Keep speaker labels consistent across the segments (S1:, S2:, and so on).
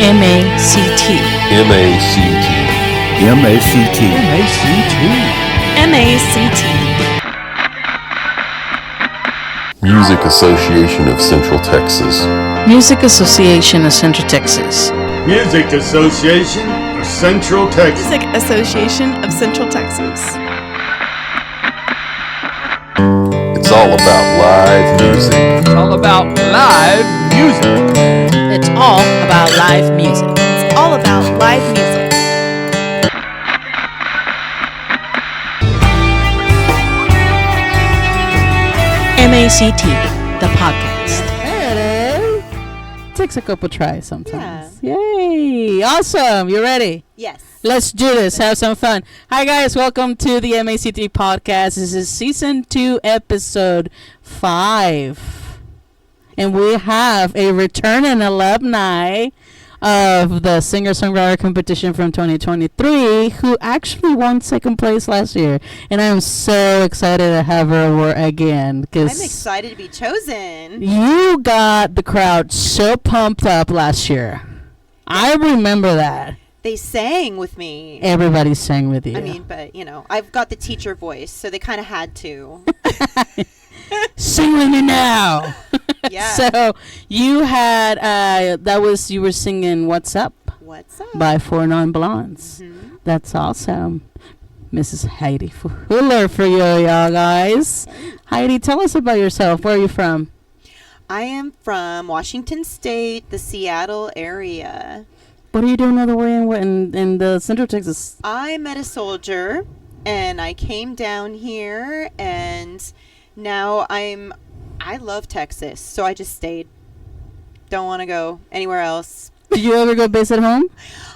S1: M-A-C-T.
S2: M-A-C-T.
S3: M-A-C-T.
S1: M-A-C-T.
S2: Music Association of Central Texas.
S1: Music Association of Central Texas.
S4: Music Association of Central Texas.
S5: Music Association of Central Texas.
S2: It's all about live music.
S3: It's all about live music.
S1: It's all about live music.
S5: It's all about live music.
S1: M-A-C-T, the podcast.
S6: There it is. Takes a couple tries sometimes. Yeah. Yay. Awesome. You ready?
S5: Yes.
S6: Let's do this. Have some fun. Hi, guys. Welcome to the MACT podcast. This is season 2, episode 5. And we have a returning alumni of the singer-songwriter competition from 2023 who actually won second place last year. And I'm so excited to have her again.
S5: I'm excited to be chosen.
S6: You got the crowd so pumped up last year. I remember that.
S5: They sang with me.
S6: Everybody sang with you.
S5: I mean, but, you know, I've got the teacher voice, so they kind of had to.
S6: Sing with me now.
S5: Yeah.
S6: So you had, you were singing What's Up?
S5: What's Up?
S6: By 4 Non-Blondes.
S5: Mm-hmm.
S6: That's awesome. Mrs. Heidi Fuller for y'all guys. Heidi, tell us about yourself. Where are you from?
S5: I am from Washington State, the Seattle area.
S6: What are you doing all the way in the Central Texas?
S5: I met a soldier, and I came down here, and now I love Texas, so I just stayed. Don't want to go anywhere else.
S6: Did you ever go base at home?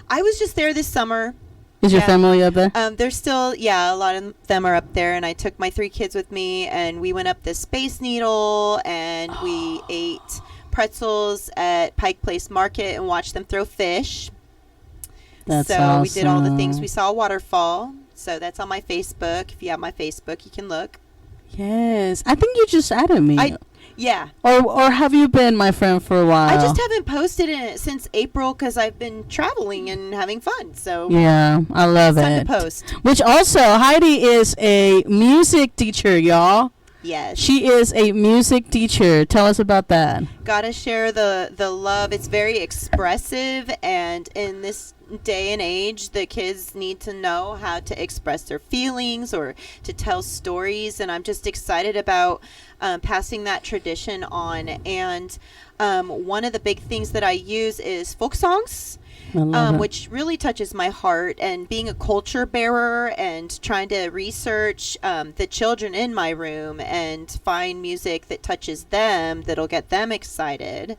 S5: I was just there this summer.
S6: Is your family up there?
S5: There's still, a lot of them are up there, and I took my 3 kids with me, and we went up the Space Needle, and we ate pretzels at Pike Place Market and watched them throw fish.
S6: That's
S5: so
S6: awesome.
S5: We did all the things. We saw a waterfall, so that's on my Facebook. If you have my Facebook, you can look.
S6: Yes. I think you just added me.
S5: Yeah.
S6: Or have you been my friend for a while?
S5: I just haven't posted it since April because I've been traveling and having fun. So
S6: yeah, I love it.
S5: Time to post.
S6: Which also, Heidi is a music teacher, y'all.
S5: Yes.
S6: She is a music teacher. Tell us about that.
S5: Gotta share the love. It's very expressive, and in this day and age, the kids need to know how to express their feelings or to tell stories, and I'm just excited about passing that tradition on. And one of the big things that I use is folk songs, which really touches my heart, and being a culture bearer and trying to research the children in my room and find music that touches them, that'll get them excited.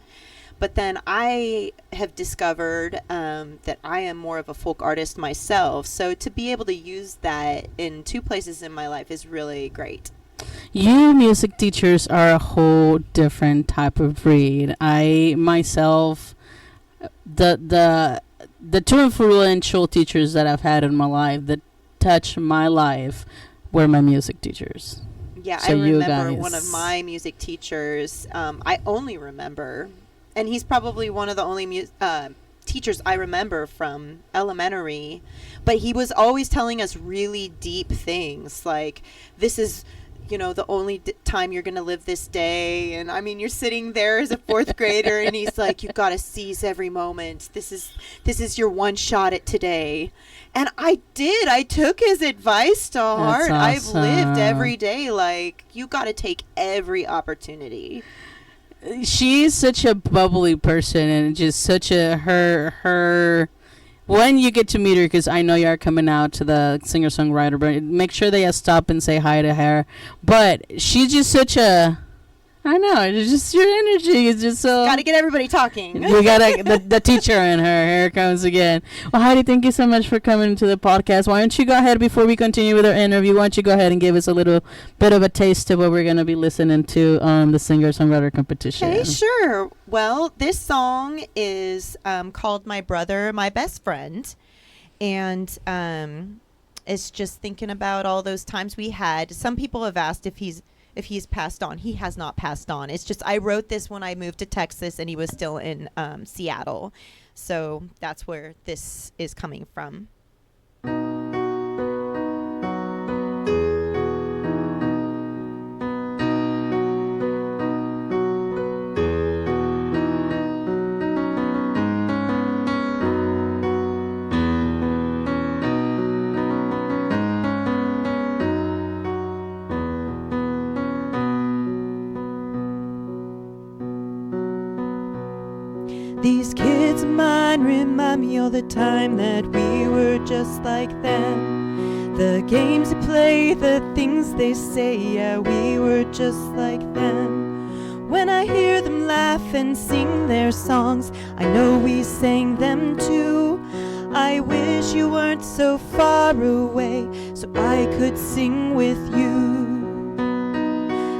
S5: But then I have discovered that I am more of a folk artist myself. So to be able to use that in 2 places in my life is really great.
S6: You music teachers are a whole different type of breed. I myself, the 2 influential teachers that I've had in my life that touched my life were my music teachers.
S5: Yeah,
S6: so
S5: I remember one of my music teachers. I only remember, and he's probably one of the only teachers I remember from elementary, but he was always telling us really deep things like, this is, the only time you're going to live this day. And I mean, you're sitting there as a 4th grader and he's like, you've got to seize every moment. This is your one shot at today. And I did. I took his advice to heart.
S6: Awesome.
S5: I've lived every day like, you got to take every opportunity.
S6: She's such a bubbly person, and just such a her when you get to meet her, because I know you are coming out to the singer-songwriter, but make sure they stop and say hi to her. But she's just such a, I know, it's just your energy is just so.
S5: Got to get everybody talking.
S6: We got the teacher in her. Here it comes again. Well, Heidi, thank you so much for coming to the podcast. Why don't you go ahead, before we continue with our interview, why don't you go ahead and give us a little bit of a taste of what we're going to be listening to on the singer-songwriter competition.
S5: Okay, sure. Well, this song is called My Brother, My Best Friend. And it's just thinking about all those times we had. Some people have asked if he's passed on. He has not passed on. It's just I wrote this when I moved to Texas and he was still in Seattle. So that's where this is coming from. These kids of mine remind me all the time that we were just like them. The games they play, the things they say, yeah, we were just like them. When I hear them laugh and sing their songs, I know we sang them too. I wish you weren't so far away, so I could sing with you.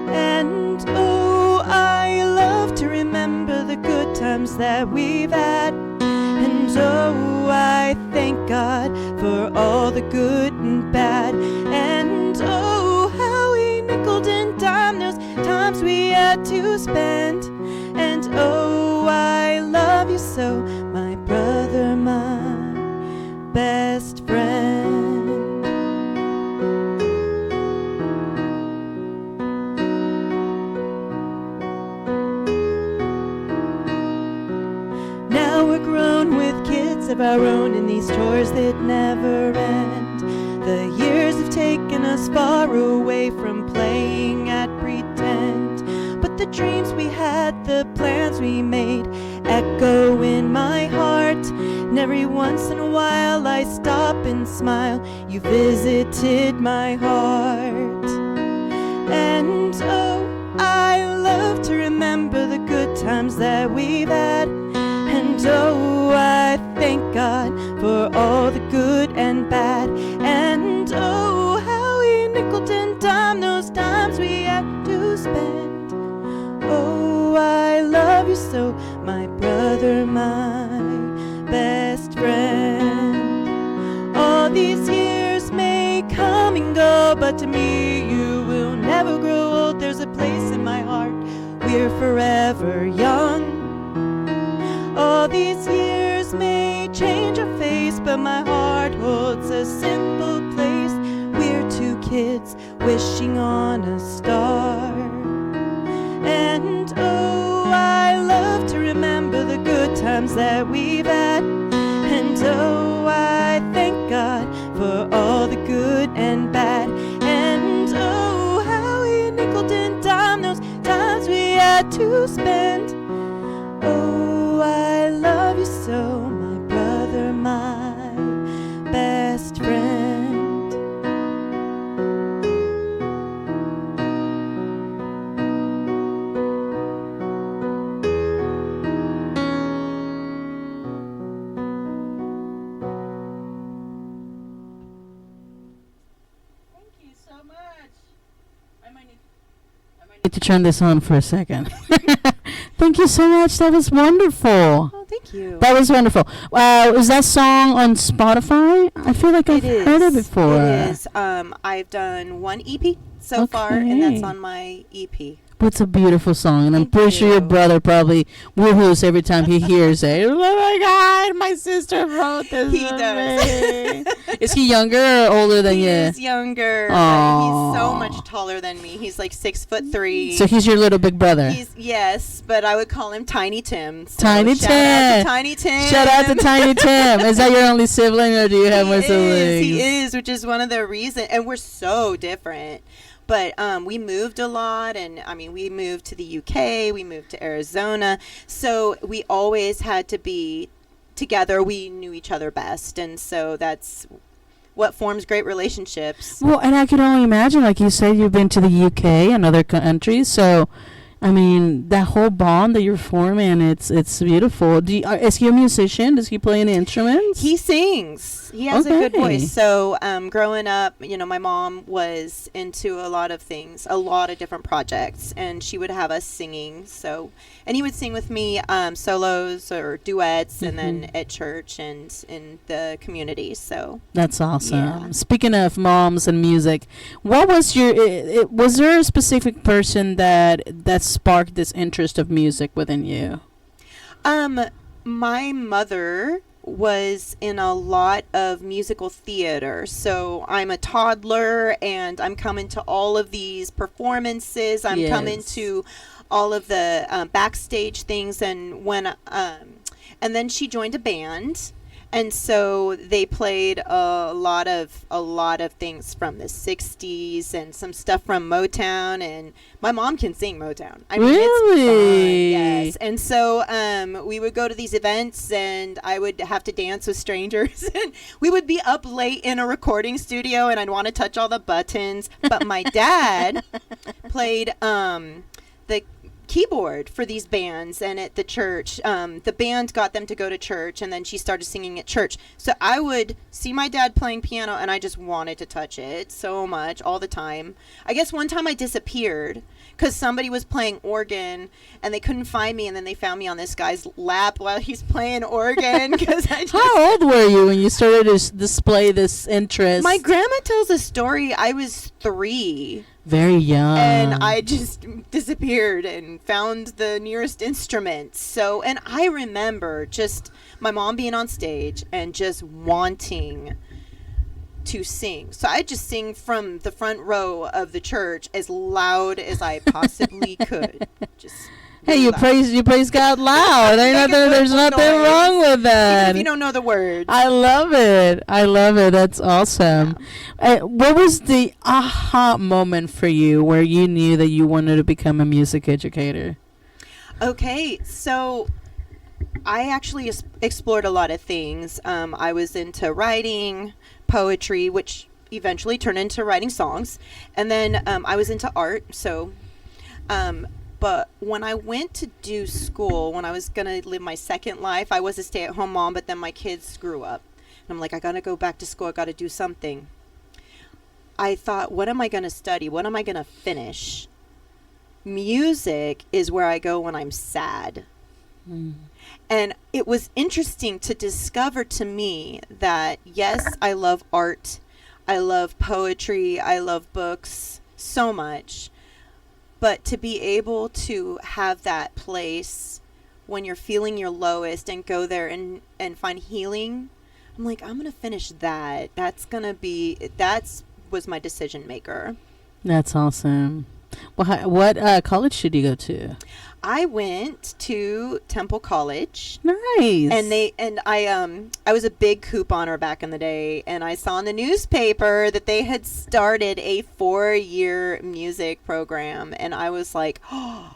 S5: And oh, I love to remember the good times that we've had. And oh, I thank God for all the good and bad. And oh, how we nickeled and dimed those times we had to spend. And oh, I love you so, my brother, my best friend. Now we're grown with kids of our own, and these chores that never end. The years have taken us far away from playing at pretend. But the dreams we had, the plans we made, echo in my heart. And every once in a while I stop and smile. You visited my heart. And oh, I love to remember the good times that we've had. And oh, I thank God for all the good and bad. And oh, how we nickeled and dimed those times we had to spend. Oh, I love you so, my brother, my best friend. All these years may come and go, but to me you will never grow old. There's a place in my heart, we're forever young. All these years may change our face, but my heart holds a simple place. We're two kids wishing on a star. And oh, I love to remember the good times that we've had. And oh, I thank God for all the good and bad. And oh, how we nickeled and dimed those times we had to spend. Oh, I love you so, my brother, my best friend.
S6: Need to turn this on for a second. Thank you so much. That was wonderful.
S5: Oh, thank you.
S6: That was wonderful. Is that song on Spotify? I feel like I've heard it before.
S5: It is. I've done one EP so far, and that's on my EP.
S6: It's a beautiful song, and I'm pretty sure your brother probably woohoos every time he hears it. Oh my God, my sister wrote this.
S5: He does.
S6: Is he younger or older than you?
S5: He's younger. But he's so much taller than me. He's like 6'3".
S6: So he's your little big brother.
S5: Yes, but I would call him Tiny Tim. So
S6: Tiny
S5: shout out to
S6: Tim.
S5: Tiny Tim.
S6: Shout out to Tiny Tim. Is that your only sibling, or do you have more siblings?
S5: He is, which is one of the reasons. And we're so different. But we moved a lot, and I mean, we moved to the UK, we moved to Arizona, so we always had to be together. We knew each other best, and so that's what forms great relationships.
S6: Well, and I can only imagine, like you said, you've been to the UK and other countries, so I mean, that whole bond that you're forming, it's beautiful. Is he a musician? Does he play any instruments?
S5: He sings. He has a good voice. So growing up, my mom was into a lot of things, a lot of different projects, and she would have us singing. And he would sing with me solos or duets, and then at church and in the community. So
S6: that's awesome.
S5: Yeah.
S6: Speaking of moms and music, what was was there a specific person that sparked this interest of music within you?
S5: my mother was in a lot of musical theater. So I'm a toddler and I'm coming to all of these performances. I'm coming to all of the backstage things. And and then she joined a band. And so they played a lot of things from the 60s and some stuff from Motown, and my mom can sing Motown. I mean,
S6: really?
S5: It's fun, yes. And so we would go to these events and I would have to dance with strangers and we would be up late in a recording studio and I'd want to touch all the buttons. But my dad played the keyboard for these bands, and at the church the band got them to go to church, and then she started singing at church. So I would see my dad playing piano and I just wanted to touch it so much all the time. I guess one time I disappeared because somebody was playing organ and they couldn't find me, and then they found me on this guy's lap while he's playing organ.
S6: How old were you when you started to display this interest?
S5: My grandma tells a story. I was 3.
S6: Very young.
S5: And I just disappeared and found the nearest instrument. So, and I remember just my mom being on stage and just wanting to sing. So I just sing from the front row of the church as loud as I possibly could. Just
S6: hey, you praise God loud. There's nothing wrong with that.
S5: Even if you don't know the words.
S6: I love it. That's awesome. Yeah. What was the aha moment for you where you knew that you wanted to become a music educator?
S5: Okay, so I actually explored a lot of things. I was into writing, poetry, which eventually turned into writing songs. And then I was into art. So but when I went to do school, when I was going to live my second life, I was a stay-at-home mom, but then my kids grew up. And I'm like, I got to go back to school. I got to do something. I thought, what am I going to study? What am I going to finish? Music is where I go when I'm sad. And it was interesting to discover to me that, yes, I love art. I love poetry. I love books so much. But to be able to have that place when you're feeling your lowest and go there and find healing, I'm like, I'm going to finish that. That was my decision maker.
S6: That's awesome. Well, what college did you go to?
S5: I went to Temple College.
S6: Nice.
S5: And I was a big couponer back in the day, and I saw in the newspaper that they had started a 4-year music program, and I was like, oh,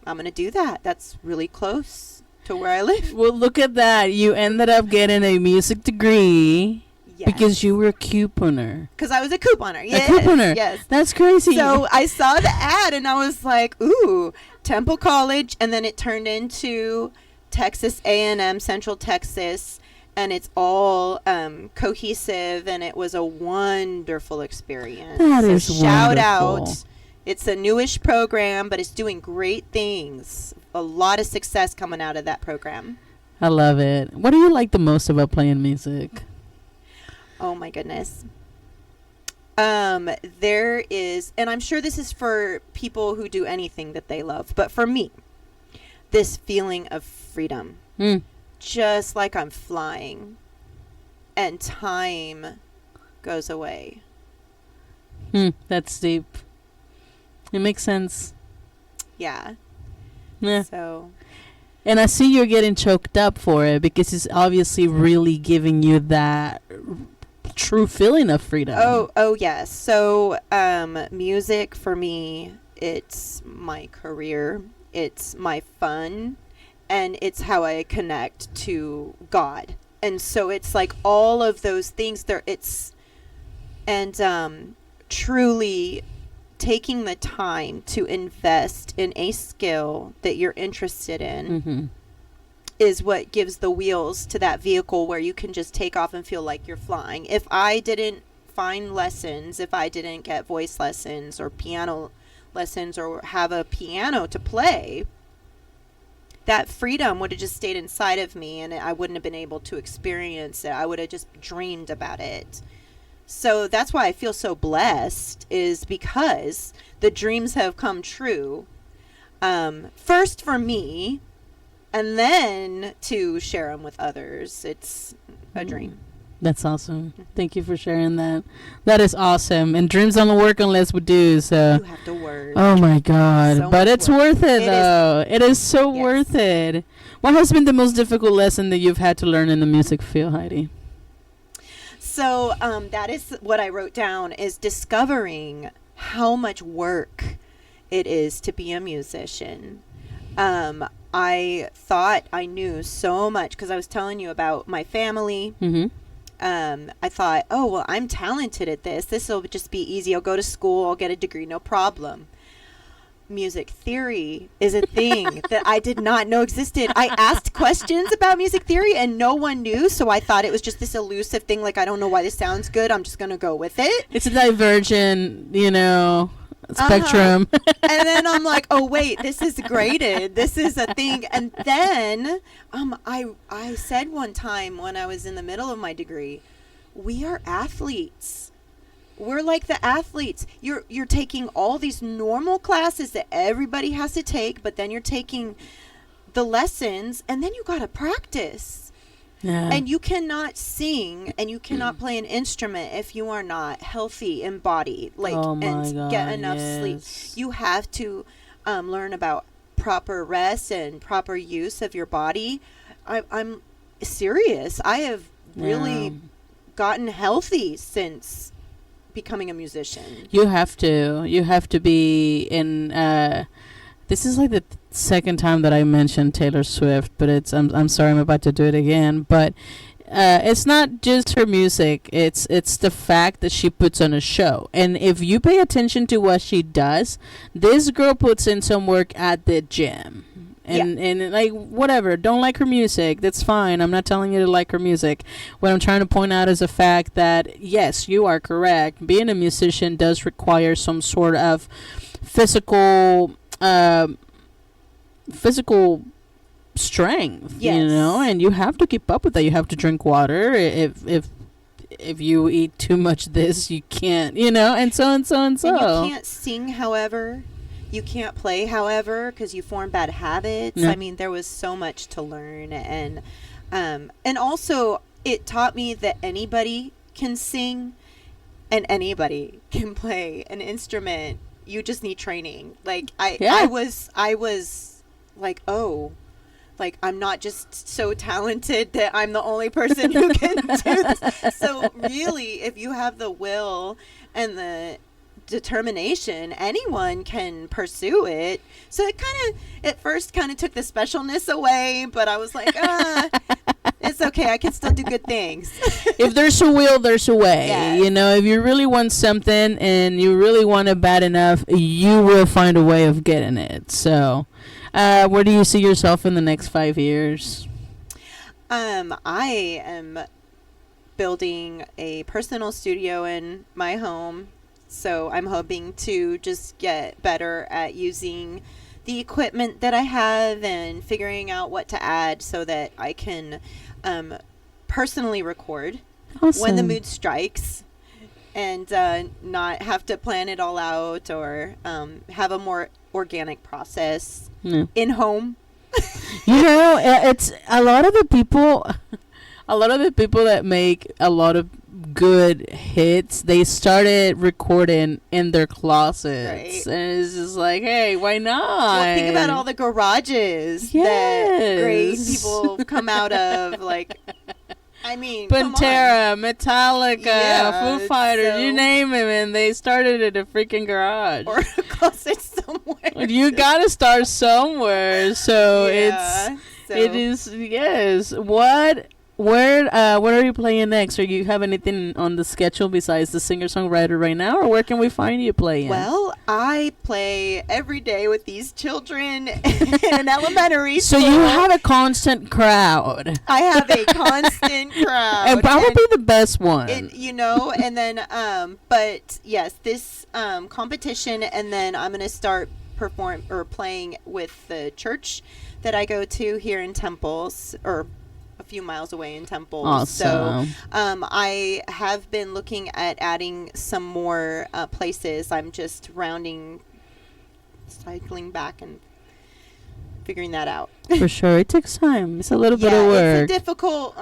S5: I'm going to do that. That's really close to where I live.
S6: Well, look at that. You ended up getting a music degree. Yes. Because you were a couponer.
S5: Because I was a couponer. Yes.
S6: A couponer.
S5: Yes.
S6: That's crazy.
S5: So I saw the ad and I was like, ooh, Temple College. And then it turned into Texas A&M, Central Texas. And it's all cohesive. And it was a wonderful experience.
S6: That is
S5: shout
S6: wonderful.
S5: Out. It's a newish program, but it's doing great things. A lot of success coming out of that program.
S6: I love it. What do you like the most about playing music?
S5: Oh my goodness. There is, and I'm sure this is for people who do anything that they love, but for me, this feeling of freedom, just like I'm flying and time goes away.
S6: That's deep. It makes sense.
S5: Yeah.
S6: Yeah.
S5: So.
S6: And I see you're getting choked up for it because it's obviously really giving you that true feeling of freedom.
S5: Oh yes. So music for me, it's my career, it's my fun, and it's how I connect to God. And so it's like all of those things there. It's and truly taking the time to invest in a skill that you're interested in is what gives the wheels to that vehicle where you can just take off and feel like you're flying. If I didn't find lessons, if I didn't get voice lessons or piano lessons or have a piano to play, that freedom would have just stayed inside of me and I wouldn't have been able to experience it. I would have just dreamed about it. So that's why I feel so blessed, is because the dreams have come true. First for me, and then to share them with others. It's a dream.
S6: That's awesome. Thank you for sharing that. That is awesome. And dreams don't work unless we do. So
S5: You have to work.
S6: oh my God.
S5: So
S6: But
S5: much
S6: it's
S5: work.
S6: worth it,
S5: It
S6: though. It is so
S5: Yes.
S6: worth it. What has been the most difficult lesson that you've had to learn in the music field, Heidi?
S5: So that is what I wrote down, is discovering how much work it is to be a musician. I thought I knew so much because I was telling you about my family.
S6: Mm-hmm.
S5: I thought, oh, well, I'm talented at this. This will just be easy. I'll go to school. I'll get a degree. No problem. Music theory is a thing that I did not know existed. I asked questions about music theory and no one knew. So I thought it was just this elusive thing. Like, I don't know why this sounds good. I'm just going to go with it.
S6: It's a divergent, spectrum.
S5: And then I'm like, oh, wait, this is graded. This is a thing. And then I said one time when I was in the middle of my degree, we are athletes. We're like the athletes. You're taking all these normal classes that everybody has to take, but then you're taking the lessons, and then you got to practice.
S6: Yeah.
S5: And you cannot sing and you cannot play an instrument if you are not healthy in body, get enough sleep. You have to learn about proper rest and proper use of your body. I'm serious. I have really gotten healthy since becoming a musician.
S6: You have to be in this is like the second time that I mentioned Taylor Swift, but I'm sorry, I'm about to do it again, but it's not just her music, it's the fact that she puts on a show. And if you pay attention to what she does, this girl puts in some work at the gym. And like, whatever, don't like her music, that's fine. I'm not telling you to like her music. What I'm trying to point out is the fact that, yes, you are correct. Being a musician does require some sort of physical strength,
S5: Yes.
S6: and you have to keep up with that. You have to drink water. If you eat too much this, you can't, and so.
S5: And you can't sing, however. You can't play, however, because you form bad habits.
S6: Yeah.
S5: I mean, there was so much to learn. And also, it taught me that anybody can sing and anybody can play an instrument. You just need training. Like, I was like, oh, like, I'm not just so talented that I'm the only person who can do this. So really, if you have the will and the determination, anyone can pursue it. So it at first took the specialness away, but I was like, it's okay, I can still do good things.
S6: If there's a will, there's a way.
S5: Yes.
S6: If you really want something and you really want it bad enough, you will find a way of getting it. So where do you see yourself in the next 5 years?
S5: I am building a personal studio in my home. So I'm hoping to just get better at using the equipment that I have and figuring out what to add so that I can personally record when the mood strikes and not have to plan it all out or have a more organic process in home.
S6: It's a lot of the people that make a lot of good hits, they started recording in their closets,
S5: right.
S6: And it's just like, hey, why not?
S5: Well, think about all the garages that great people come out of. Like, I mean,
S6: Pantera, Metallica,
S5: Yeah,
S6: Foo Fighters,
S5: so-
S6: you name it, and they started in a freaking garage.
S5: or a closet somewhere.
S6: You gotta start somewhere, so
S5: Yeah,
S6: it is, yes. What are you playing next? Or you have anything on the schedule besides the singer-songwriter right now? Or where can we find you playing?
S5: Well, I play every day with these children in elementary
S6: so
S5: school.
S6: you have a constant crowd.
S5: I have a constant crowd.
S6: And probably the best one.
S5: And then, but yes, this competition, and then I'm going to start playing with the church that I go to here in Temples, or a few miles away in Temple.
S6: Awesome.
S5: So I have been looking at adding some more places. I'm just cycling back and figuring that out.
S6: For sure. It takes time. It's a little bit of
S5: It's
S6: work.
S5: a difficult.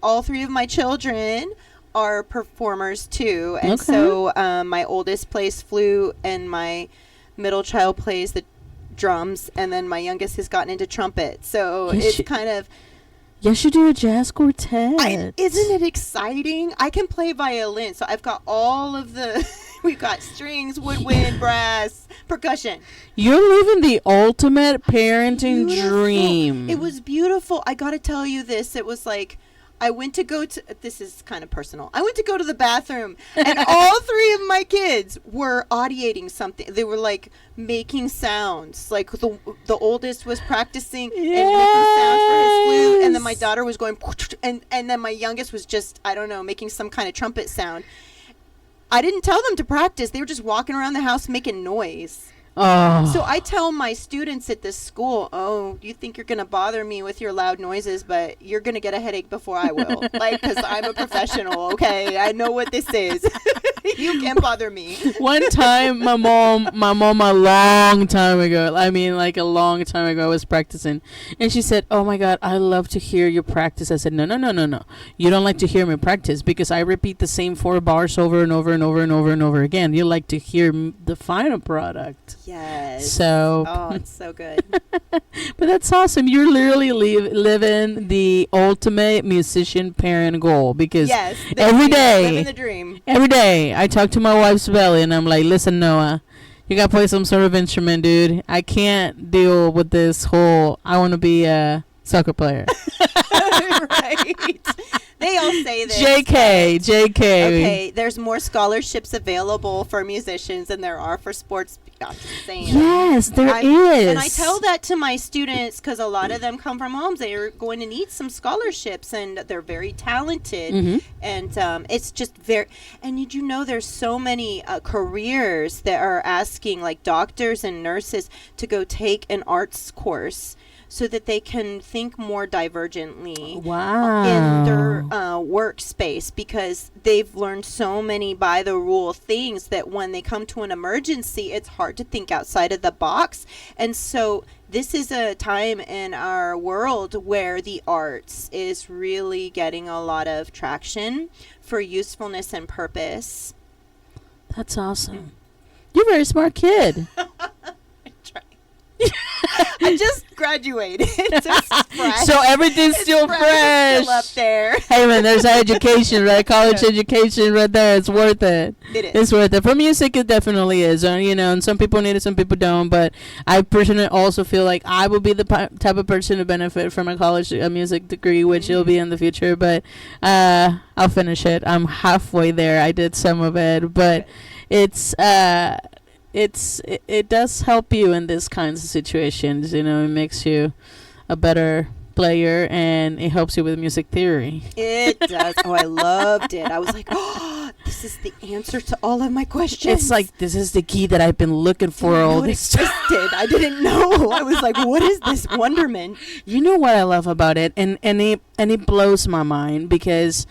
S5: All three of my children are performers too, and so my oldest plays flute, and my middle child plays the drums, and then my youngest has gotten into trumpet. So it's kind of.
S6: Yes, you do a jazz quartet.
S5: Isn't it exciting? I can play violin, so I've got all of the. We've got strings, woodwind, brass, percussion.
S6: You're living the ultimate parenting
S5: Beautiful.
S6: dream.
S5: It was beautiful. I got to tell you this. It was like, I went to go to, this is kind of personal. I went to go to the bathroom, and all three of my kids were audiating something. They were like making sounds. Like the oldest was practicing and making sounds for his flute, and then my daughter was going, and then my youngest was just, I don't know, making some kind of trumpet sound. I didn't tell them to practice. They were just walking around the house making noise.
S6: Oh.
S5: So I tell my students at this school, oh, you think you're going to bother me with your loud noises, but you're going to get a headache before I will. Like, because I'm a professional, okay? I know what this is. You can't bother me.
S6: One time, my mom a long time ago, like a long time ago, I was practicing. And she said, oh my God, I love to hear you practice. I said, no. You don't like to hear me practice because I repeat the same 4 bars over and over and over and over and over again. You like to hear the final product.
S5: Yes.
S6: So.
S5: Oh, it's so good.
S6: But that's awesome. You're literally living the ultimate musician parent goal because
S5: Yes.
S6: every day,
S5: living the dream.
S6: every day I talk to my wife's belly and I'm like, listen, Noah, you gotta play some sort of instrument, dude. I can't deal with this whole, I want to be a soccer player.
S5: Right. They all say this.
S6: JK.
S5: Okay, there's more scholarships available for musicians than there are for sports. I'm just saying.
S6: Yes, there is.
S5: And I tell that to my students because a lot of them come from homes. They are going to need some scholarships, and they're very talented.
S6: Mm-hmm.
S5: And it's just very. And did you know there's so many careers that are asking, like doctors and nurses, to go take an arts course so that they can think more divergently in their workspace, because they've learned so many by the rule things that when they come to an emergency, it's hard to think outside of the box. And so this is a time in our world where the arts is really getting a lot of traction for usefulness and purpose.
S6: That's awesome. You're a very smart kid.
S5: I just graduated.
S6: So everything's still fresh.
S5: Still up there.
S6: Hey man, there's education, right? College education right there. It's worth it.
S5: It is.
S6: It's worth it. For music, it definitely is. And some people need it, some people don't. But I personally also feel like I will be the type of person to benefit from a college music degree, which will be in the future. But I'll finish it. I'm halfway there. I did some of it, but it does help you in these kinds of situations. It makes you a better player, and it helps you with music theory.
S5: It does. Oh, I loved it. I was like, oh, this is the answer to all of my questions.
S6: It's like, this is the key that I've been looking for all this time.
S5: I didn't know. I was like, what is this wonderment?
S6: You know what I love about it? And it blows my mind because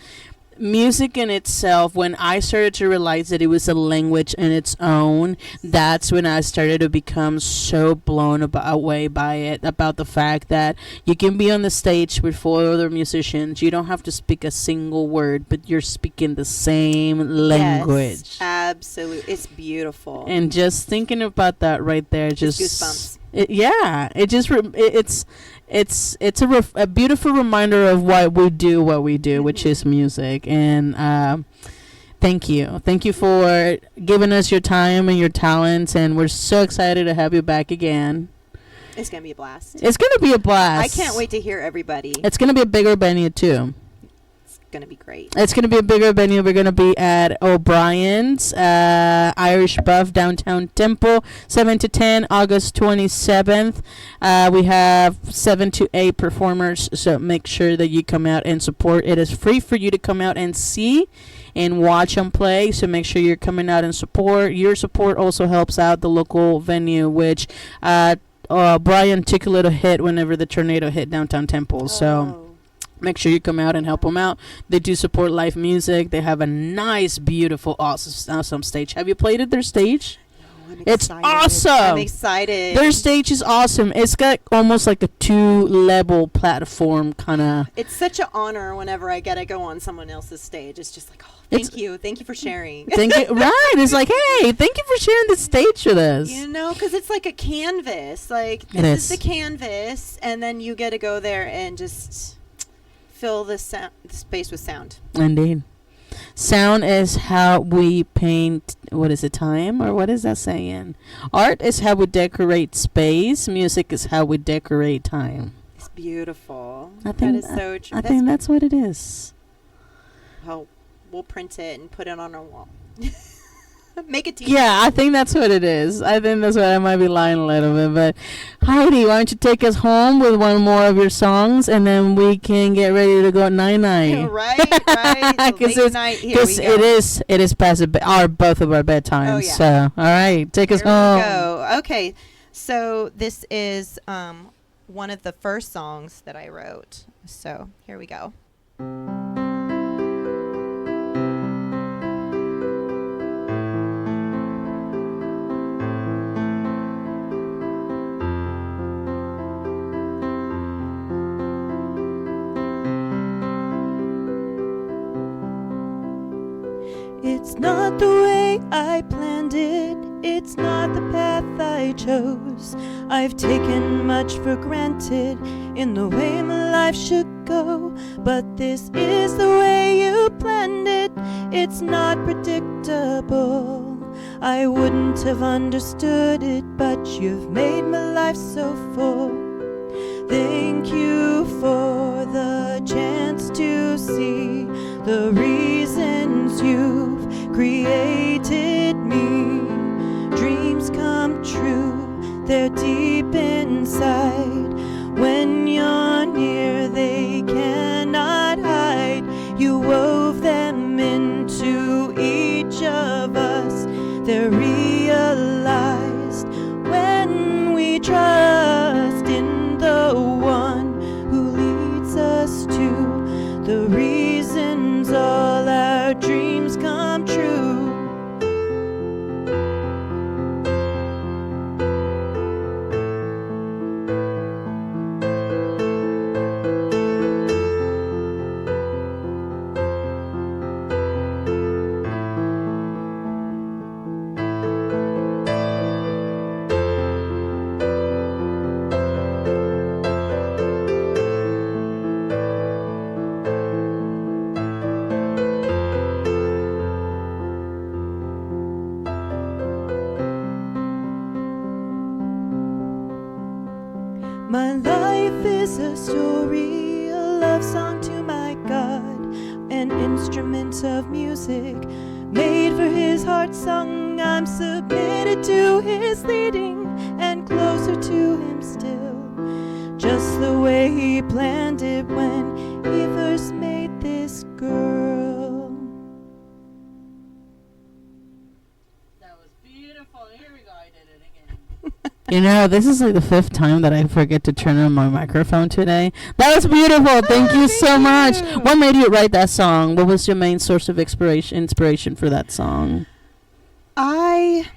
S6: music in itself, when I started to realize that it was a language in its own, that's when I started to become so blown away by it, about the fact that you can be on the stage with 4 other musicians. You don't have to speak a single word, but you're speaking the same language.
S5: Yes, absolutely. It's beautiful.
S6: And just thinking about that right there, just
S5: goosebumps.
S6: It's a beautiful reminder of why we do what we do, which is music. And thank you for giving us your time and your talents, and we're so excited to have you back again.
S5: It's gonna be a blast.
S6: I
S5: can't wait to hear everybody.
S6: It's gonna be a bigger venue too.
S5: Gonna be great.
S6: It's gonna be a bigger venue. We're gonna be at O'Brien's Irish Buff, downtown Temple, 7 to 10, August 27th. We have 7 to 8 performers, so make sure that you come out and support. It is free for you to come out and see and watch them play, so make sure you're coming out and support. Your support also helps out the local venue, which Brian took a little hit whenever the tornado hit downtown Temple. So make sure you come out and help them out. They do support live music. They have a nice, beautiful, awesome stage. Have you played at their stage?
S5: I'm
S6: It's
S5: excited.
S6: awesome.
S5: I'm excited.
S6: Their stage is awesome. It's got almost like a 2-level platform kind of.
S5: It's such an honor whenever I get to go on someone else's stage. It's just like, oh, thank you for sharing.
S6: Right. It's like, hey, thank you for sharing the stage with us.
S5: You know, because it's like a canvas. Like, this is the canvas, and then you get to go there and just fill the space with sound.
S6: Indeed. Sound is how we paint, what is it, time? Or what is that saying? Art is how we decorate space. Music is how we decorate time.
S5: It's beautiful.
S6: I think
S5: that is so true.
S6: I think that's what it is.
S5: Well, we'll print it and put it on our wall. Make a t-shirt.
S6: Yeah, I think that's what it is. I think that's what I might be lying a little bit. But Heidi, why don't you take us home with one more of your songs, and then we can get ready to go night-night.
S5: Right. Because
S6: it is past both of our bedtimes.
S5: Oh, yeah.
S6: So, all right, take us home.
S5: Go. Okay, so this is one of the first songs that I wrote. So here we go. It's not the way I planned it, it's not the path I chose. I've taken much for granted in the way my life should go. But this is the way you planned it, it's not predictable. I wouldn't have understood it, but you've made my life so full. Thank you for the chance to see the reasons you've created me. Dreams come true, they're deep inside. When you're near, they cannot hide. You wove them into each of us. They're realized when we trust in the one who leads us to the reasons all our dreams come true. My life is a story, a love song to my God, an instrument of music made for his heart sung. I'm submitted to his leading and closer to him still, just the way he planned it when he first made this girl.
S6: That was beautiful. Here we go. I did it again. You know, this is like the 5th time that I forget to turn on my microphone today. That was beautiful. Thank you so much. What made you write that song? What was your main source of inspiration for that song?
S5: I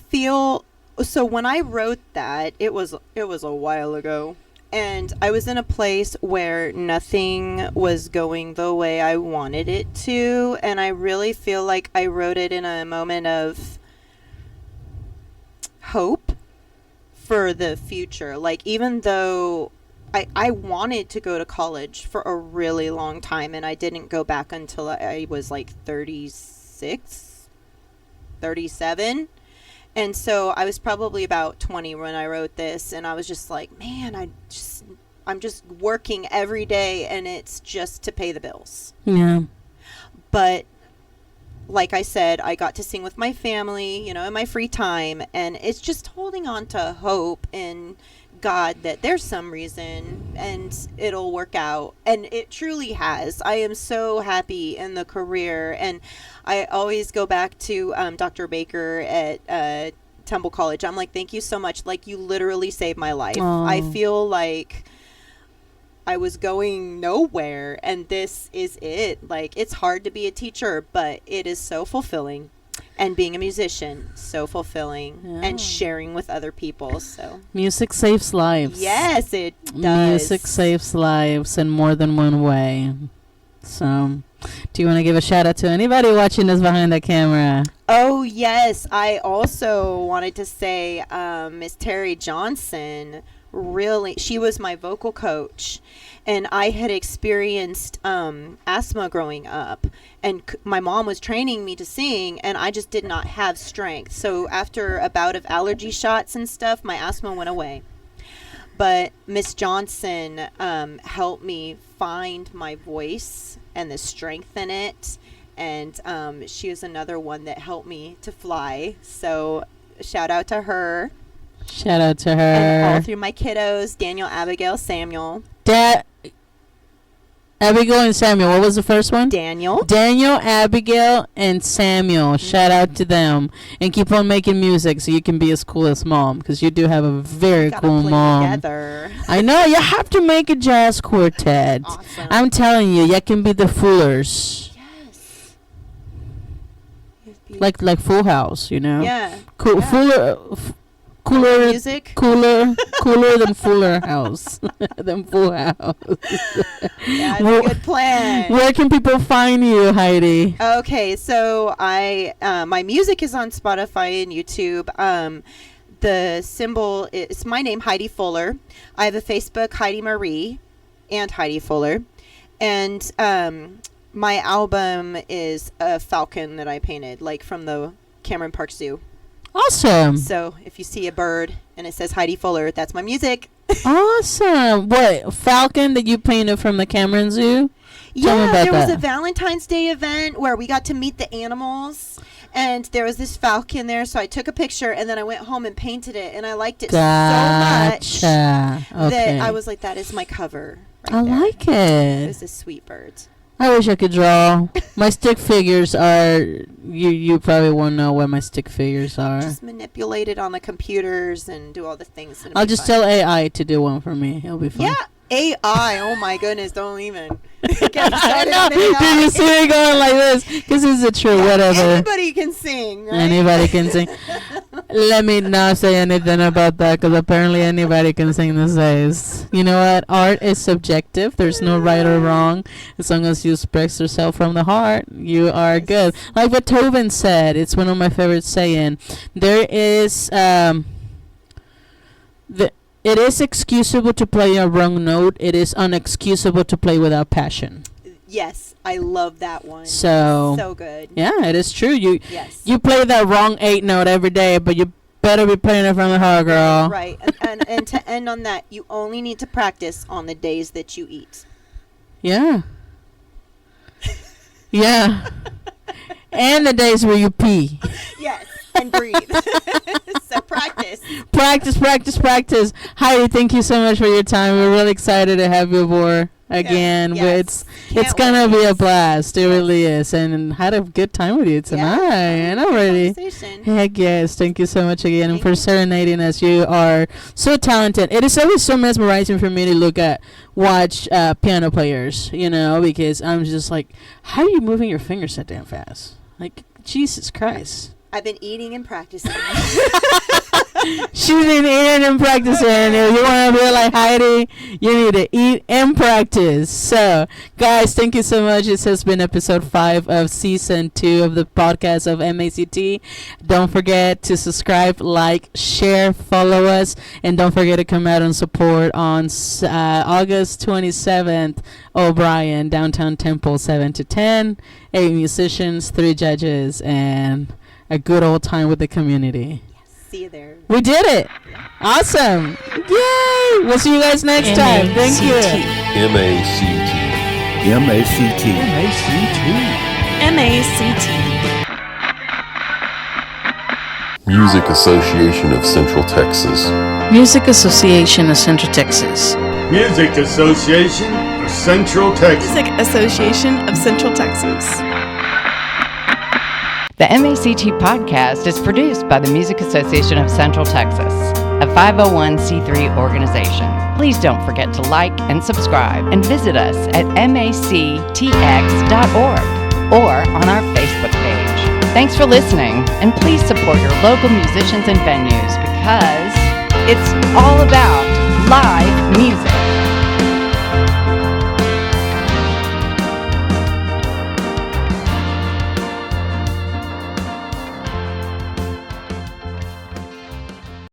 S5: feel so when I wrote that, it was a while ago, and I was in a place where nothing was going the way I wanted it to, and I really feel like I wrote it in a moment of hope for the future. Like, even though I wanted to go to college for a really long time, and I didn't go back until I was like 36, 37. And so I was probably about 20 when I wrote this, and I was just like, man, I'm just working every day, and it's just to pay the bills.
S6: Yeah.
S5: But like I said, I got to sing with my family, in my free time, and it's just holding on to hope in God that there's some reason and it'll work out. And it truly has. I am so happy in the career, and I always go back to Dr. Baker at Temple College. I'm like, thank you so much. Like, you literally saved my life.
S6: Aww.
S5: I feel like I was going nowhere, and this is it. Like, it's hard to be a teacher, but it is so fulfilling. And being a musician, so fulfilling,
S6: Yeah.
S5: and sharing with other people. So
S6: Music saves lives.
S5: yes, it does.
S6: Music saves lives in more than one way. So, do you want to give a shout out to anybody watching us behind the camera?
S5: Oh yes, I also wanted to say Miss Terry Johnson. Really, she was my vocal coach, and I had experienced asthma growing up, and my mom was training me to sing, and I just did not have strength. So after a bout of allergy shots and stuff, my asthma went away. But Miss Johnson helped me find my voice and the strength in it, and she was another one that helped me to fly. So shout out to her.
S6: Shout out to her.
S5: And all through my kiddos, Daniel, Abigail, Samuel.
S6: Abigail and Samuel. What was the first one?
S5: Daniel,
S6: Abigail, and Samuel. Shout out to them. And keep on making music so you can be as cool as mom. Because you do have a very
S5: gotta
S6: cool
S5: play
S6: mom.
S5: together.
S6: I know. You have to make a jazz quartet.
S5: Awesome.
S6: I'm telling you. You can be the Fullers.
S5: Yes.
S6: Like Full House, you know?
S5: Yeah.
S6: Cool.
S5: Yeah.
S6: Cooler
S5: Music.
S6: cooler than Fuller House. Than Full House.
S5: That's a good plan.
S6: Where can people find you, Heidi?
S5: Okay, so my music is on Spotify and YouTube. The symbol is my name, Heidi Fuller. I have a Facebook, Heidi Marie, and Heidi Fuller, and my album is a falcon that I painted, like from the Cameron Park Zoo.
S6: Awesome.
S5: So if you see a bird and it says Heidi Fuller, that's my music.
S6: Awesome. What, falcon that you painted from the Cameron Zoo? Tell me
S5: Yeah,
S6: about
S5: there was
S6: that.
S5: a Valentine's Day event where we got to meet the animals, and there was this falcon there, so I took a picture, and then I went home and painted it, and I liked it so much
S6: Okay.
S5: that I was like, that is my cover right
S6: I
S5: there.
S6: like
S5: It
S6: it.
S5: was a sweet bird.
S6: I wish I could draw. My stick figures are, you probably won't know what my stick figures are.
S5: Just manipulate it on the computers and do all the things. And it'll
S6: I'll
S5: be
S6: just
S5: fun.
S6: tell AI to do one for me. It'll be fun.
S5: Yeah, AI. Oh my goodness, don't even. Get me
S6: I
S5: started
S6: know.
S5: on AI.
S6: Did you see it going like this? Because it's the truth, whatever.
S5: Anybody can sing, right?
S6: Anybody can sing. Let me not say anything about that, because apparently anybody can sing these days. You know what? Art is subjective. There's no right or wrong. As long as you express yourself from the heart, you are good. Like Beethoven said, it's one of my favorite saying. There is it is excusable to play a wrong note. It is unexcusable to play without passion.
S5: Yes, I love that one.
S6: So
S5: good.
S6: yeah, it is true.
S5: Yes.
S6: You play that wrong 8 note every day, but you better be playing it from the heart, girl.
S5: Right. And to end on that, you only need to practice on the days that you eat.
S6: Yeah. Yeah. And the days where you pee.
S5: Yes. And breathe. So practice.
S6: Practice. Heidi, thank you so much for your time. We're really excited to have you aboard again.
S5: Yes.
S6: It's
S5: Can't
S6: gonna
S5: wait.
S6: be a blast. It really is. And had a good time with you tonight. And I'm ready.
S5: Conversation.
S6: Heck yes. Thank you so much again and
S5: Thank
S6: for
S5: you.
S6: serenading us. You are so talented. It is always so mesmerizing for me to watch piano players, because I'm just like, how are you moving your fingers that damn fast? Like, Jesus Christ.
S5: I've been eating and practicing.
S6: She's been eating and practicing. If you want to be like Heidi, you need to eat and practice. So, guys, thank you so much. This has been episode 5 of season 2 of the podcast of MACT. Don't forget to subscribe, like, share, follow us, and don't forget to come out and support on August 27th. O'Brien, Downtown Temple, 7 to 10. 8 musicians, 3 judges, and a good old time with the community.
S5: See you there.
S6: We did it. Awesome. Yay. We'll see you guys next time. Thank you.
S2: MACT.
S3: MACT.
S1: MACT.
S2: Music Association of Central Texas.
S1: Music Association of Central Texas.
S4: Music Association of Central Texas.
S7: Music Association of Central Texas.
S8: The MACT podcast is produced by the Music Association of Central Texas, a 501c3 organization. Please don't forget to like and subscribe and visit us at mactx.org or on our Facebook page. Thanks for listening, and please support your local musicians and venues because it's all about live music.